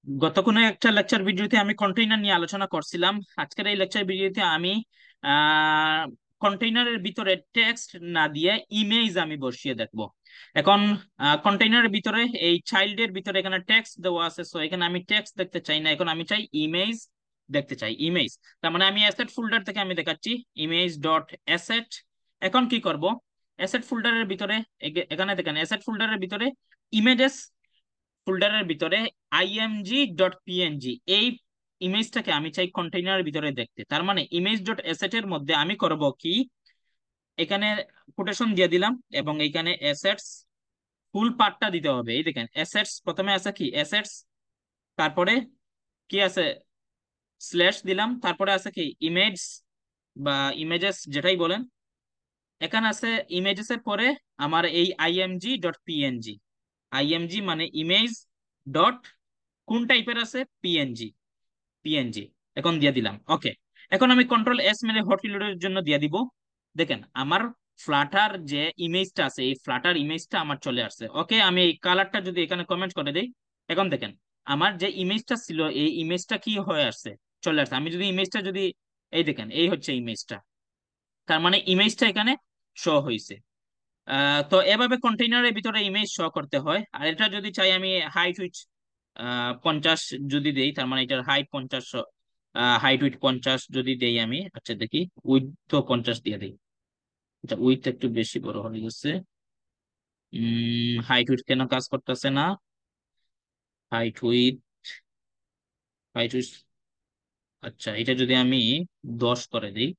গত কোনো একটা লেকচার ভিডিওতে আমি কন্টেইনার নিয়ে আলোচনা করছিলাম। আজকের এই লেকচার ভিডিওতে আমি কন্টেইনারের ভিতরে টেক্সট না দিয়ে ইমেজ আমি বসিয়ে দেখব। এখন কন্টেইনারের ভিতরে এই চাইল্ডের ভিতরে এখানে টেক্সট দেওয়া আছে, সো এখানে আমি টেক্সট দেখতে চাই না, এখন আমি চাই ইমেজ দেখতে চাই। ইমেজ তার মানে আমি অ্যাসেট ফোল্ডার থেকে আমি দেখাচ্ছি ইমেজ ডট অ্যাসেট। এখন কি করব, অ্যাসেট ফোল্ডারের ভিতরে এখানে দেখেন অ্যাসেট ফোল্ডারের ভিতরে ইমেজেস ফোল্ডারের ভিতরে আইএমজি ডট পিএনজি এই ইমেজটাকে আমি চাই কন্টেইনারের ভিতরে দেখতে। তার মানে ইমেজ ডট অ্যাসেট এর মধ্যে আমি করব কি, এখানে কোটেশন দিয়ে দিলাম এবং এইখানে অ্যাসেটস ফুল পার্টটা দিতে হবে। এই দেখেন অ্যাসেটস প্রথমে আছে কি অ্যাসেটস, তারপরে কি আছে স্ল্যাশ দিলাম, তারপরে আছে কি ইমেজ বা ইমেজেস যেটাই বলেন। এখানে আছে ইমেজেস এর পরে আমার এই আইএমজি ডট পিএনজি। আইএমজি মানে ইমেজ ডট কোন টাইপের আছে পিএনজি। পিএনজি এখন দিয়ে দিলাম, ওকে। এখন আমি কন্ট্রোল এস মেরে হট রিলোডের জন্য দিয়ে দিব। দেখেন আমার ফ্লাটার যে ইমেজটা আছে এই ফ্লাটার ইমেজটা আমার চলে আসছে। ওকে, আমি এই কালারটা যদি এখানে কমেন্ট করে দেই, এখন দেখেন আমার যে ইমেজটা ছিল এই ইমেজটা কি হয়ে আসছে, চলে আসছে। আমি যদি ইমেজটা যদি এই দেখেন এই হচ্ছে ইমেজটা, তার মানে ইমেজটা এখানে শো হয়েছে। তো এভাবে কন্টেইনারের ভিতরে ইমেজ শো করতে হয়। আর এটা যদি চাই আমি হাইট উইথ 50 যদি দেই, তার মানে এটার হাইট 50, হাইট উইথ 50 যদি দেই আমি, আচ্ছা দেখি উইথ তো 50 দিয়ে দিই। এটা উইথ একটু বেশি বড় হয়ে গেছে। হাইট উইথ কেন কাজ করতেছে না? হাইট উইথ, হাইট উইথ, আচ্ছা এটা যদি আমি 10 করে দিই,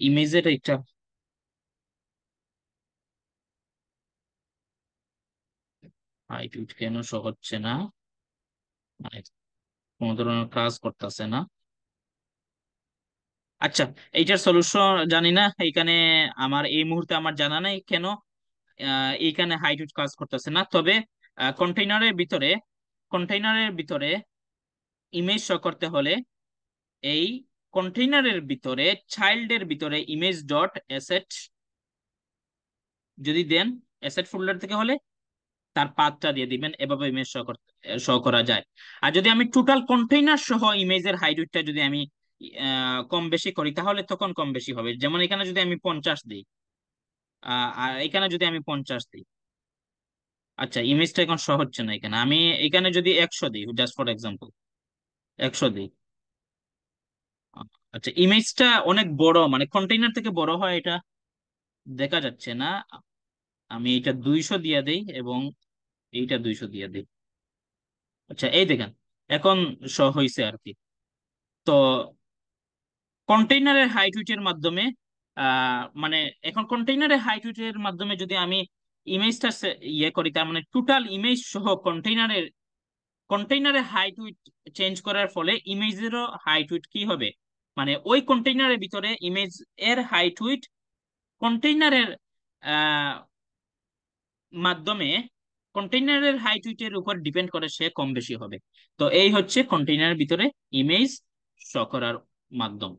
ইমেজের একটা হাইট উইথ কেন শো হচ্ছে না, মানে কোনো ধরনের কাজ করতেছে না। আচ্ছা, এইটার সলিউশন জানি না এইখানে, আমার এই মুহূর্তে আমার জানা নাই কেন এইখানে হাইট কাজ করতেছে না। তবে কন্টেইনারের ভিতরে কন্টেইনারের ভিতরে ইমেজ শো করতে হলে এই কন্টেইনারের ভিতরে চাইল্ডের ভিতরে ইমেজ ডট অ্যাসেট যদি দেন, অ্যাসেট ফোল্ডার থেকে হলে তার পাথটা দিয়ে দিবেন, এভাবে ইমেজ শো করা যায়। আর যদি আমি টোটাল কন্টেইনার সহ ইমেজের হাইটটা যদি আমি কম বেশি করি তাহলে তখন কম বেশি হবে। যেমন এখানে যদি আমি 50 দিই, আর এখানে যদি আমি 50 দিই, আচ্ছা ইমেজটা এখন শো হচ্ছে না এখানে। আমি এখানে যদি 100 দিই, জাস্ট ফর এক্সাম্পল 100 দিই, আচ্ছা ইমেজটা অনেক বড়, মানে কন্টেইনার থেকে বড় হয়, এটা দেখা যাচ্ছে না। আমি এটা 200 দিয়ে দেই এবং এইটা 200 দিয়ে দিই, আচ্ছা এই দেখেন এখন শো হয়েছে আর কি। তো কন্টেইনারের হাইট উইটের মাধ্যমে মানে এখন কন্টেইনারের হাইট উইটের মাধ্যমে যদি আমি ইমেজটা ইয়ে করি, তার মানে টোটাল ইমেজ সহ কন্টেইনারের হাইট উইট চেঞ্জ করার ফলে ইমেজেরও হাইট উইট কি হবে, মানে ওই কন্টেইনারের ভিতরে ইমেজ এর হাইট উইট কন্টেইনারের মাধ্যমে কন্টেইনারের হাইট উইটের উপর ডিপেন্ড করে সে কম বেশি হবে। তো এই হচ্ছে কন্টেইনারের ভিতরে ইমেজ শো করার মাধ্যম।